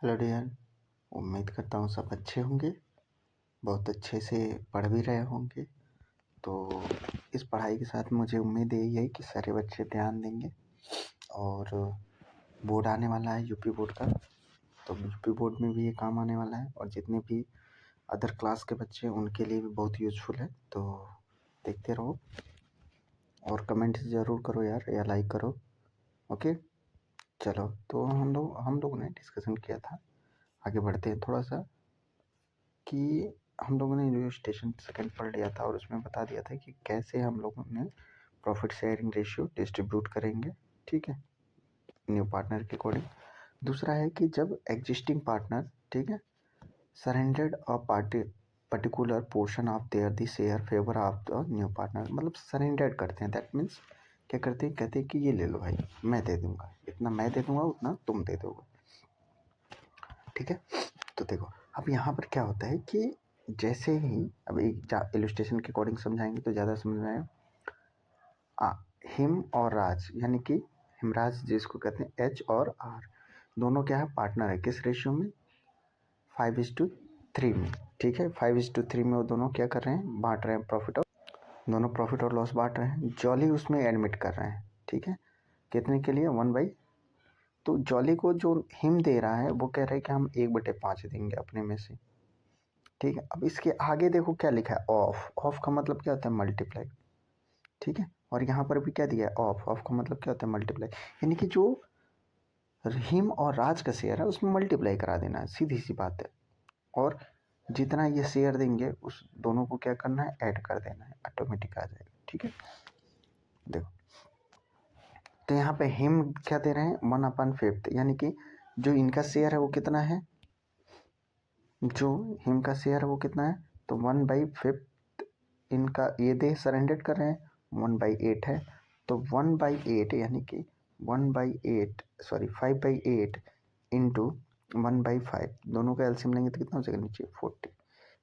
Hello dear. उम्मीद करता हूँ सब अच्छे होंगे, बहुत अच्छे से पढ़ भी रहे होंगे। तो इस पढ़ाई के साथ मुझे उम्मीद यही है कि सारे बच्चे ध्यान देंगे। और बोर्ड आने वाला है यूपी बोर्ड का, तो यूपी बोर्ड में भी ये काम आने वाला है और जितने भी अदर क्लास के बच्चे हैं उनके लिए भी बहुत यूज़फुल है। तो देखते रहो और कमेंट ज़रूर करो यार, या लाइक करो। ओके, चलो। तो हम लोगों ने डिस्कशन किया था, आगे बढ़ते हैं थोड़ा सा, कि हम लोगों ने जो स्टेशन सेकंड पढ़ लिया था और उसमें बता दिया था कि कैसे हम लोगों ने प्रॉफिट शेयरिंग रेशियो डिस्ट्रीब्यूट करेंगे। ठीक है, न्यू पार्टनर के अकॉर्डिंग। दूसरा है कि जब एग्जिस्टिंग पार्टनर, ठीक है, surrendered a particular portion of their the share favour of the new partner, मतलब सरेंडर्ड करते हैं। दैट मीन्स क्या करते हैं, कहते हैं कि ये ले लो भाई, मैं दे दूंगा, इतना मैं दे दूंगा उतना तुम दे दोगे। ठीक है, तो देखो अब यहाँ पर क्या होता है कि जैसे ही अब एक इलस्ट्रेशन के अकॉर्डिंग समझाएंगे तो ज़्यादा समझ में आएगा। हिम और राज, यानी कि हिमराज जिसको कहते हैं, एच और आर, दोनों क्या है, पार्टनर है। किस रेशियो में, 5:3 में। ठीक है, 5:3 में वो दोनों क्या कर रहे हैं, बांट रहे हैं प्रॉफिट और दोनों प्रॉफिट और लॉस बांट रहे हैं। जॉली उसमें एडमिट कर रहे हैं। ठीक है, कितने के लिए, 1/, तो जॉली को जो हिम दे रहा है वो कह रहा है कि हम 1/5 देंगे अपने में से। ठीक है, अब इसके आगे देखो क्या लिखा है, ऑफ। ऑफ का मतलब क्या होता है, मल्टीप्लाई। ठीक है, और यहाँ पर भी क्या दिया है, ऑफ। ऑफ का मतलब क्या होता है, मल्टीप्लाई। यानी कि जो हिम और राज का शेयर है उसमें मल्टीप्लाई करा देना है, सीधी सी बात है। और जितना ये शेयर देंगे उस दोनों को क्या करना है, ऐड कर देना है, ऑटोमेटिक आ जाएगा। ठीक है, देखो तो यहाँ पे हिम क्या दे रहे हैं, 1/5, यानी कि जो इनका शेयर है वो कितना है, जो हिम का शेयर है वो कितना है, तो 1/5 इनका ये दे सरेंडर कर रहे हैं, 1/8 है। तो 1/8 यानी कि 1/8 सॉरी 5/8 इंटू 1/5, दोनों का एलसीएम लेंगे तो कितना हो जाएगा, नीचे 40।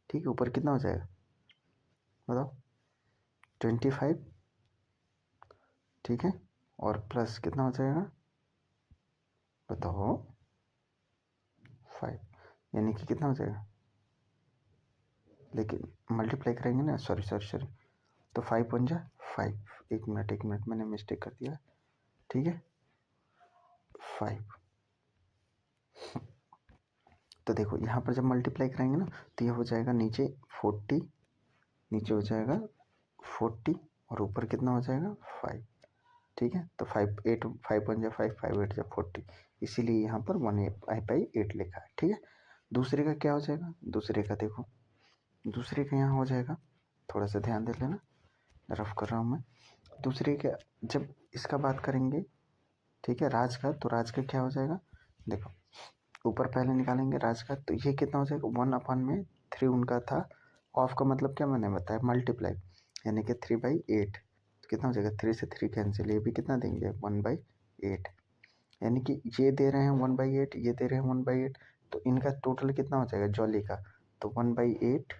ठीक है, ऊपर कितना हो जाएगा बताओ, 25। ठीक है, और प्लस कितना हो जाएगा बताओ, 5, यानी कि कितना हो जाएगा, लेकिन मल्टीप्लाई करेंगे ना, सॉरी, तो 5×5, एक मिनट मैंने मिस्टेक कर दिया। ठीक है, 5। तो देखो यहाँ पर जब मल्टीप्लाई करेंगे ना तो ये हो जाएगा नीचे 40, नीचे हो जाएगा 40 और ऊपर कितना हो जाएगा 5। ठीक है, तो 5/8 5×5 5×8 इसीलिए यहाँ पर 1/8 लिखा है। ठीक है, दूसरे का क्या हो जाएगा, दूसरे का देखो, दूसरे का यहाँ हो जाएगा, थोड़ा सा ध्यान दे लेना, रफ कर रहा हूँ मैं। दूसरे का जब इसका बात करेंगे, ठीक है, राज का, तो राज का क्या हो जाएगा, देखो ऊपर पहले निकालेंगे राज का, तो ये कितना हो जाएगा, 1/3 उनका था। ऑफ का मतलब क्या मैंने बताया, मल्टीप्लाई, यानी कि 3/8, तो कितना हो जाएगा, 3 से 3 कैंसिल, ये भी कितना देंगे, 1/8, यानी कि ये दे रहे हैं 1/8, ये दे रहे हैं 1/8, तो इनका टोटल कितना हो जाएगा जॉली का, तो 1/8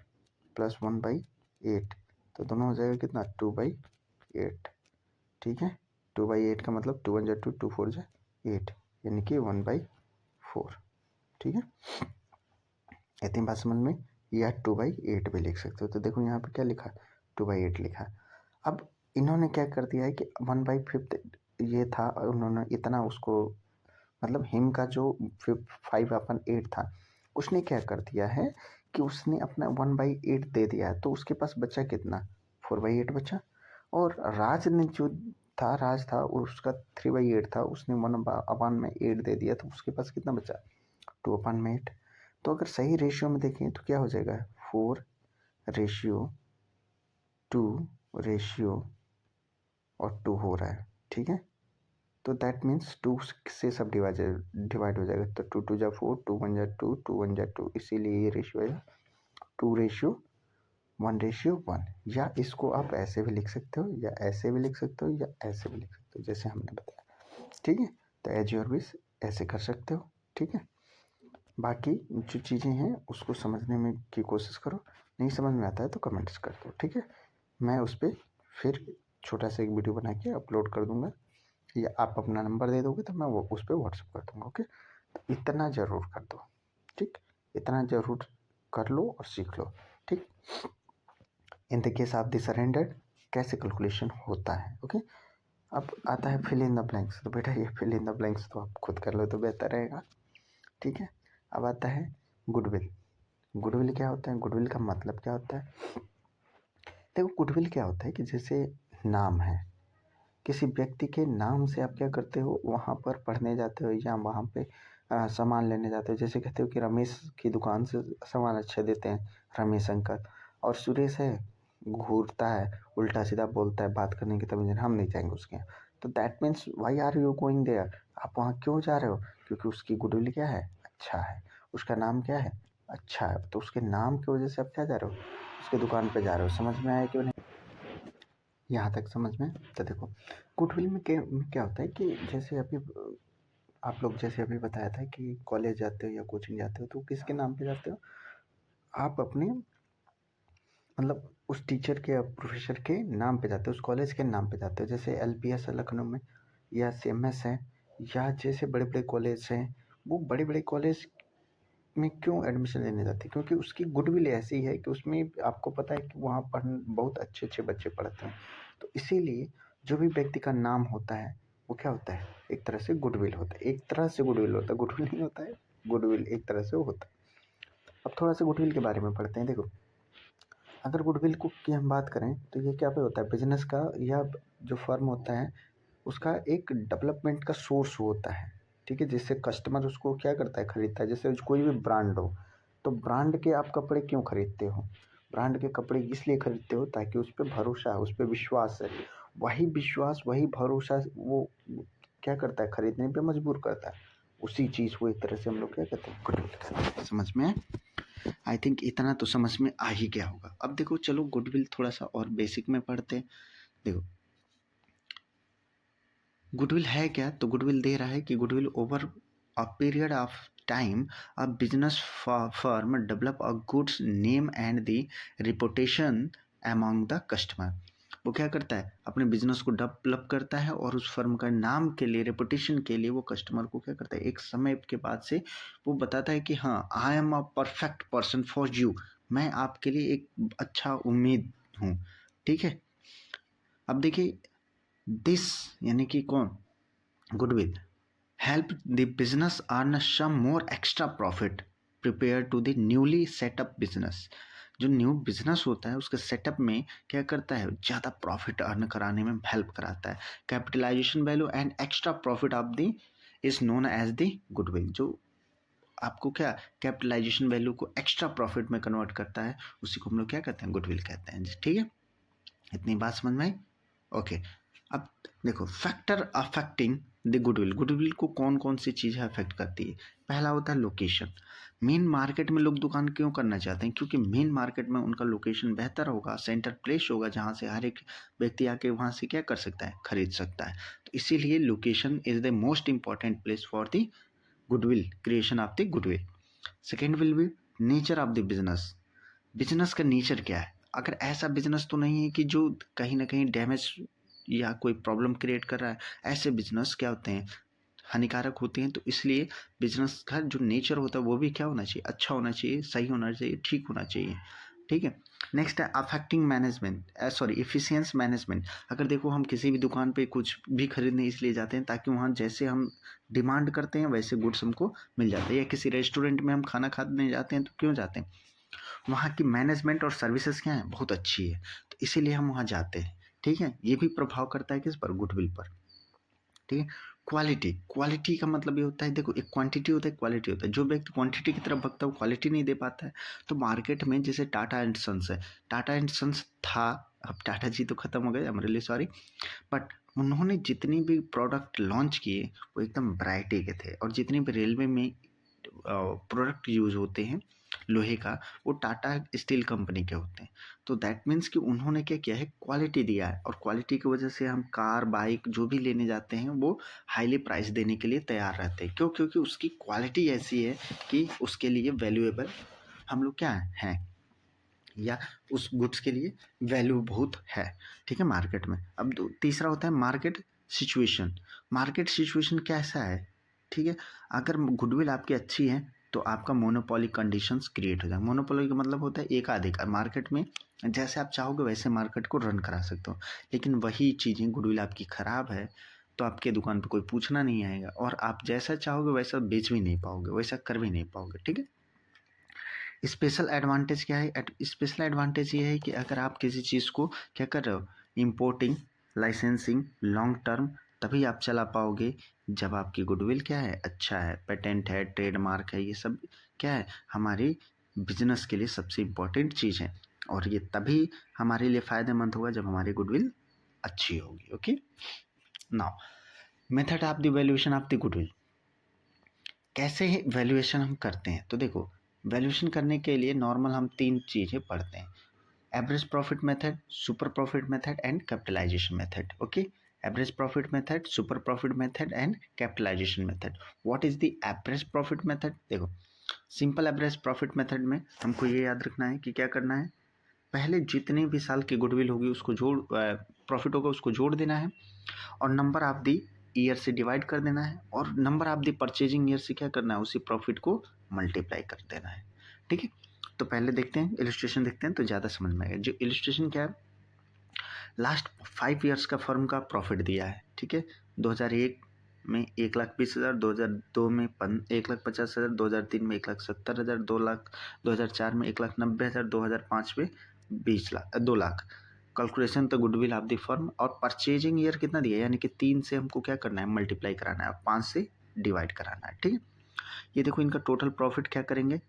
प्लस 1/8, तो दोनों हो जाएगा कितना, 2/8। ठीक है, 2/8 का मतलब 2 1 2 2 4 8, यानी कि 1/4। ठीक है, इतनी बात समझ में, या 2/8 भी लिख सकते हो। तो देखो यहाँ पे क्या लिखा, 2/8 लिखा। अब इन्होंने क्या कर दिया है कि 1/5 ये था, उन्होंने इतना उसको, मतलब हिम का जो 5/8 था, उसने क्या कर दिया है कि उसने अपना 1/8 दे दिया है, तो उसके पास बचा कितना, 4/8 बचा। और राज ने जो था, राज था उसका 3/8 था, उसने 1/8 दे दिया, तो उसके पास कितना बचा, 2/8। तो अगर सही रेशियो में देखें तो क्या हो जाएगा, 4:2 और 2 हो रहा है। ठीक है, तो दैट मीन्स 2 से सब डिवाइड हो जाएगा, तो 2 2 जा 4, 2 1 जा 2, 2 1 जा 2, इसीलिए ये रेशियो है 2:1:1। या इसको आप ऐसे भी लिख सकते हो, या ऐसे भी लिख सकते हो, या ऐसे भी लिख सकते हो, जैसे हमने बताया। ठीक है, तो एज योर विश, ऐसे कर सकते हो। ठीक है, बाकी जो चीज़ें हैं उसको समझने में की कोशिश करो, नहीं समझ में आता है तो कमेंट्स कर दो। ठीक है, मैं उस पर फिर छोटा सा एक वीडियो बना के अपलोड कर दूंगा, या आप अपना नंबर दे दोगे तो मैं वो उस पर व्हाट्सअप कर दूंगा। ओके, तो इतना ज़रूर कर दो, ठीक, इतना ज़रूर कर लो और सीख लो, ठीक। In the case of the surrender कैसे कैलकुलेशन होता है, ओके। अब आता है फिल इन द ब्लैंक्स। तो बेटा ये फिल इन द ब्लैंक्स तो आप खुद कर लो तो बेहतर रहेगा, ठीक है। अब आता है गुडविल। गुडविल क्या होता है, गुडविल का मतलब क्या होता है? देखो गुडविल क्या होता है कि जैसे नाम है, किसी व्यक्ति के नाम से आप क्या करते हो, वहाँ पर पढ़ने जाते हो या वहाँ पे सामान लेने जाते हो। जैसे कहते हो कि रमेश की दुकान से सामान अच्छे देते हैं रमेश अंकल, और सुरेश है घूरता है, उल्टा सीधा बोलता है, बात करने की तमीज़ नहीं, हम नहीं जाएंगे उसके यहाँ। तो that means why are you going there, आप वहाँ क्यों जा रहे हो? क्योंकि उसकी गुडविल क्या है, अच्छा है, उसका नाम क्या है, अच्छा है। तो उसके नाम की वजह से आप क्या जा रहे हो, उसके दुकान पे जा रहे हो। समझ में आया कि नहीं? यहाँ तक समझ में? तो देखो गुडविल में क्या होता है कि जैसे अभी आप लोग जैसे अभी बताया था कि कॉलेज जाते हो या कोचिंग जाते हो तो किसके नाम पे जाते हो, आप अपने मतलब उस टीचर के या प्रोफेसर के नाम पे जाते हो, उस कॉलेज के नाम पे जाते हो। जैसे LPS है लखनऊ में, या CMS है, या जैसे बड़े बड़े कॉलेज हैं, वो बड़े बड़े कॉलेज में क्यों एडमिशन लेने जाते हैं? क्योंकि उसकी गुडविल ऐसी है कि उसमें आपको पता है कि वहाँ पर बहुत अच्छे अच्छे बच्चे पढ़ते हैं। तो इसीलिए जो भी व्यक्ति का नाम होता है वो क्या होता है, एक तरह से गुडविल होता है, एक तरह से गुडविल होता है, गुडविल नहीं होता है, गुडविल एक तरह से होता है। अब थोड़ा सा गुडविल के बारे में पढ़ते हैं। देखो अगर गुडविल को की हम बात करें तो ये क्या पे होता है, बिजनेस का या जो फर्म होता है उसका एक डेवलपमेंट का सोर्स होता है, ठीक है। जिससे कस्टमर उसको क्या करता है, खरीदता है। जैसे कोई भी ब्रांड हो, तो ब्रांड के आप कपड़े क्यों खरीदते हो, ब्रांड के कपड़े इसलिए खरीदते हो ताकि उस पर भरोसा है, उस पर विश्वास है। वही विश्वास वही भरोसा वो क्या करता है, खरीदने पे मजबूर करता है। उसी चीज़ को एक तरह से हम लोग क्या कहते हैं, गुडविल कहते हैं। समझ में? आई थिंक इतना तो समझ में आ ही गया होगा। अब देखो चलो गुडविल थोड़ा सा और बेसिक में पढ़ते हैं। देखो गुडविल है क्या, तो गुडविल दे रहा है कि goodwill over a period of time a business firm develop a goods name and the reputation among the customer. वो क्या करता है, अपने बिजनेस को डेवलप करता है और उस फर्म का नाम के लिए, रेपुटेशन के लिए वो कस्टमर को क्या करता है, एक समय के बाद से वो बताता है कि हाँ I am a perfect person for you, मैं आपके लिए एक अच्छा उम्मीद हूँ, ठीक है। अब देखिए दिस यानी कि कौन, goodwill help the business earn some more extra profit prepared to the newly set up business। जो न्यू बिजनेस होता है उसके सेटअप में क्या करता है, ज़्यादा प्रॉफिट अर्न कराने में हेल्प कराता है। Capitalization value and extra profit of the is known as the goodwill. जो आपको क्या कैपिटलाइजेशन वैल्यू को एक्स्ट्रा प्रॉफिट में कन्वर्ट करता है उसी को हम लोग क्या कहते हैं, गुडविल कहते हैं। ठीक है, इतनी बात समझ में आई? ओके। अब देखो factor affecting the goodwill, goodwill को कौन कौन सी चीज़ें अफेक्ट करती है। पहला होता है लोकेशन। मेन मार्केट में लोग दुकान क्यों करना चाहते हैं, क्योंकि मेन मार्केट में उनका लोकेशन बेहतर होगा, सेंटर प्लेस होगा, जहाँ से हर एक व्यक्ति आके वहाँ से क्या कर सकता है, खरीद सकता है। तो इसीलिए location is the most important place for the goodwill, creation of the goodwill. Second will be nature of the business. Business का नेचर क्या है, अगर ऐसा बिजनेस तो नहीं है कि जो कहीं ना कहीं डैमेज या कोई प्रॉब्लम क्रिएट कर रहा है, ऐसे बिजनेस क्या होते हैं, हानिकारक होते हैं। तो इसलिए बिजनेस का जो नेचर होता है वो भी क्या होना चाहिए, अच्छा होना चाहिए, सही होना चाहिए, ठीक होना चाहिए। ठीक है। नेक्स्ट है affecting management, sorry efficiency management. अगर देखो हम किसी भी दुकान पे कुछ भी खरीदने इसलिए जाते हैं ताकि वहाँ जैसे हम डिमांड करते हैं वैसे गुड्स हमको मिल जाते हैं, या किसी रेस्टोरेंट में हम खाना खाने जाते हैं तो क्यों जाते हैं, वहाँ की मैनेजमेंट और सर्विसेज क्या है, बहुत अच्छी है, तो इसीलिए हम वहाँ जाते हैं। ठीक है, ये भी प्रभाव करता है किस पर, गुडविल पर। ठीक है। क्वालिटी, क्वालिटी का मतलब ये होता है, देखो एक क्वांटिटी होता है, क्वालिटी होता है। जो व्यक्ति क्वांटिटी की तरफ भगता है वो क्वालिटी नहीं दे पाता है। तो मार्केट में जैसे टाटा एंड सन्स है, टाटा एंड सन्स था, अब टाटा जी तो खत्म हो गए, I am really sorry, but उन्होंने जितनी भी प्रोडक्ट लॉन्च किए वो एकदम वैरायटी के थे, और जितने भी रेलवे में प्रोडक्ट यूज़ होते हैं लोहे का, वो टाटा स्टील कंपनी के होते हैं। तो दैट मीन्स कि उन्होंने क्या किया है, क्वालिटी दिया है, और क्वालिटी की वजह से हम कार बाइक जो भी लेने जाते हैं वो हाईली प्राइस देने के लिए तैयार रहते हैं। क्यों? क्योंकि उसकी क्वालिटी ऐसी है कि उसके लिए वैल्यूएबल हम लोग क्या हैं, या उस गुड्स के लिए वैल्यू बहुत है। ठीक है, मार्केट में। अब तीसरा होता है मार्केट सिचुएशन। मार्केट सिचुएशन कैसा है, ठीक है। अगर गुडविल आपकी अच्छी है तो आपका मोनोपोली कंडीशंस क्रिएट हो जाए। मोनोपोली का मतलब होता है एकाधिकार, मार्केट में जैसे आप चाहोगे वैसे मार्केट को रन करा सकते हो। लेकिन वही चीज़ें गुडविल आपकी ख़राब है तो आपके दुकान पे कोई पूछना नहीं आएगा और आप जैसा चाहोगे वैसा बेच भी नहीं पाओगे, वैसा कर भी नहीं पाओगे, ठीक है। स्पेशल एडवांटेज क्या है? स्पेशल एडवांटेज ये है कि अगर आप किसी चीज़ को क्या कर रहे हो, इम्पोर्टिंग, लाइसेंसिंग, लॉन्ग टर्म, तभी आप चला पाओगे जब आपकी गुडविल क्या है, अच्छा है, पेटेंट है, ट्रेडमार्क है, ये सब क्या है हमारी बिजनेस के लिए सबसे इम्पोर्टेंट चीज़ है और ये तभी हमारे लिए फ़ायदेमंद होगा जब हमारी गुडविल अच्छी होगी। Okay, now method of the valuation of the goodwill. कैसे वैल्यूएशन हम करते हैं? तो देखो, वैल्यूएशन करने के लिए नॉर्मल हम 3 चीज़ें पढ़ते हैं, average profit method, super profit method and capitalization method. Okay, average profit method, super profit method and capitalization method. What is the average profit method? देखो, सिंपल एवरेज प्रॉफिट मेथड में हमको ये याद रखना है कि क्या करना है, पहले जितने भी साल की गुडविल होगी उसको प्रॉफिट होगा उसको जोड़ देना है और नंबर ऑफ दी ईयर से डिवाइड कर देना है और number of the purchasing year से क्या करना है, उसी प्रॉफिट को मल्टीप्लाई कर देना है, ठीक है। तो पहले देखते हैं, इलस्ट्रेशन देखते हैं तो ज़्यादा समझ में आएगा। जो इलस्ट्रेशन क्या है, लास्ट 5 ईयर्स का फर्म का प्रॉफिट दिया है, ठीक है। 2001 में 1,20,000, 2002 में 1,50,000, 2003 में 1,70,000, 2004 में 1,90,000, 2005 में 2 लाख। कैलकुलेशन तो गुडविल ऑफ द फर्म और परचेजिंग ईयर कितना दिया, यानी कि 3 से हमको क्या करना है, मल्टीप्लाई कराना है, 5 से डिवाइड कराना है, ठीक है। ये देखो इनका टोटल प्रॉफिट क्या करेंगे,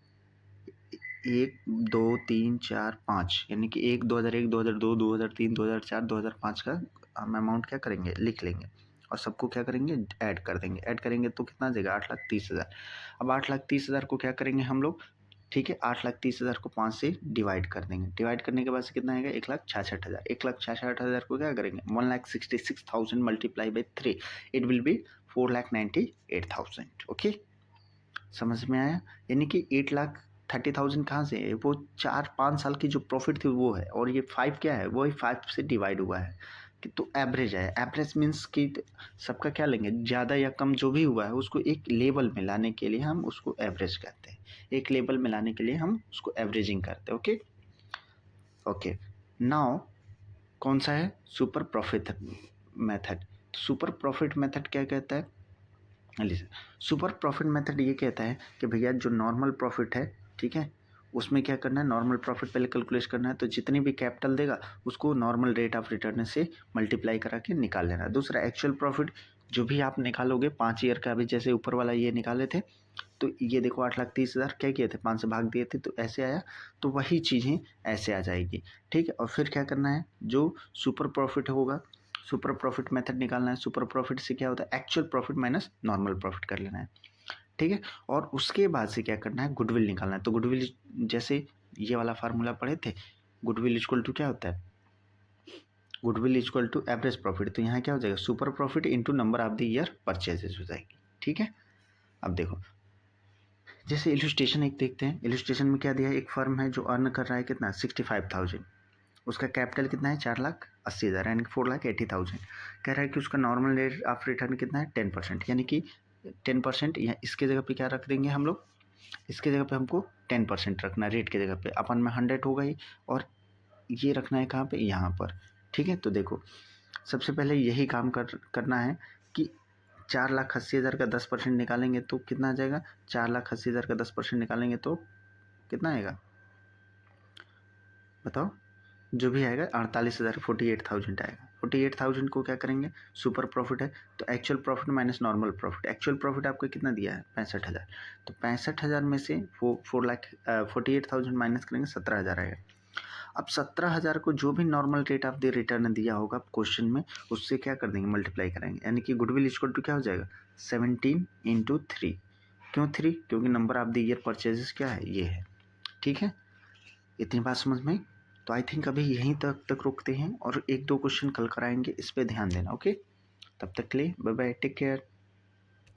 1 2 3 4 5, यानी कि 2001, 2002, 2003, 2004, 2005 का हम अमाउंट क्या करेंगे, लिख लेंगे और सबको क्या करेंगे, ऐड कर देंगे। ऐड करेंगे तो कितना आ जाएगा, 8,30,000। अब 8,30,000 को क्या करेंगे हम लोग, ठीक है, 8,30,000 को 5 से डिवाइड कर देंगे। डिवाइड करने के बाद से कितना आएगा, 1,66,000। 1,66,000 को क्या करेंगे, 1,66,000 multiply by 3, it will be 4,98,000। Okay, समझ में आया? यानी कि 8,30,000 कहाँ से है, वो 4-5 साल की जो प्रॉफिट थी वो है और ये 5 क्या है, वही 5 से डिवाइड हुआ है कि तो एवरेज है। एवरेज मीन्स कि सबका क्या लेंगे, ज़्यादा या कम जो भी हुआ है उसको एक लेवल में लाने के लिए हम उसको एवरेज कहते हैं। एक लेवल में लाने के लिए हम उसको एवरेजिंग करते हैं। ओके ओके, नाउ कौन सा है, super profit method. Super profit method क्या कहता है, सुपर प्रॉफिट मेथड ये कहता है कि भैया जो नॉर्मल प्रॉफिट है, ठीक है, उसमें क्या करना है, नॉर्मल प्रॉफिट पहले कैलकुलेट करना है, तो जितनी भी कैपिटल देगा उसको नॉर्मल रेट ऑफ रिटर्न से मल्टीप्लाई करा के निकाल लेना है। दूसरा एक्चुअल प्रॉफिट जो भी आप निकालोगे 5 ईयर का, अभी जैसे ऊपर वाला ये निकाले थे तो ये देखो 8,30,000 क्या किए थे, 5 से भाग दिए थे तो ऐसे आया, तो वही चीज़ें ऐसे आ जाएगी, ठीक है। और फिर क्या करना है, जो सुपर प्रॉफिट होगा, सुपर प्रॉफिट मेथड निकालना है। सुपर प्रॉफिट से क्या होता है, actual profit minus normal profit कर लेना है, ठीक है। और उसके बाद से क्या करना है, गुडविल निकालना है। तो गुडविल जैसे ये वाला फार्मूला पढ़े थे, गुडविल इक्वल टू क्या होता है, goodwill equal to average profit. तो यहाँ क्या हो जाएगा, super profit into number of the year purchases हो जाएगी, ठीक है। अब देखो जैसे इलस्ट्रेशन एक देखते हैं, इलस्ट्रेशन में क्या दिया है, एक फर्म है जो अर्न कर रहा है कितना, 65,000, उसका कैपिटल कितना है, 4,80,000 यानी कि 4,80,000। कह रहा है कि उसका नॉर्मल रेट ऑफ रिटर्न कितना है, 10%, यानी कि 10%। या इसके जगह पे क्या रख देंगे हम लोग, इसके जगह पे हमको 10% रखना है, रेट के जगह पे अपन में 100 हो गई और ये रखना है कहाँ पे, यहाँ पर, ठीक है। तो देखो सबसे पहले यही काम करना है कि 4,80,000 का 10% निकालेंगे तो कितना आ जाएगा, 4,80,000 का 10% निकालेंगे तो कितना आएगा बताओ, जो भी आएगा 48,000, 48,000 आएगा। 48,000 को क्या करेंगे, सुपर प्रॉफिट है तो actual profit minus normal profit. Actual profit आपको कितना दिया है, 65,000, तो 65,000 में से 48,000 माइनस करेंगे, 17,000 आएगा। अब 17,000 को जो भी normal rate of the return दिया होगा क्वेश्चन में उससे क्या कर देंगे, मल्टीप्लाई करेंगे, यानी कि गुडविल इक्वल टू क्या हो जाएगा, 17 × 3। क्यों 3, क्योंकि number of the year purchases क्या है, ये है, ठीक है। इतनी बात समझ में, तो आई थिंक अभी यहीं तक रोकते हैं और 1-2 क्वेश्चन कल कराएंगे, इस पर ध्यान देना। ओके, तब तक के लिए बाय बाय, टेक केयर।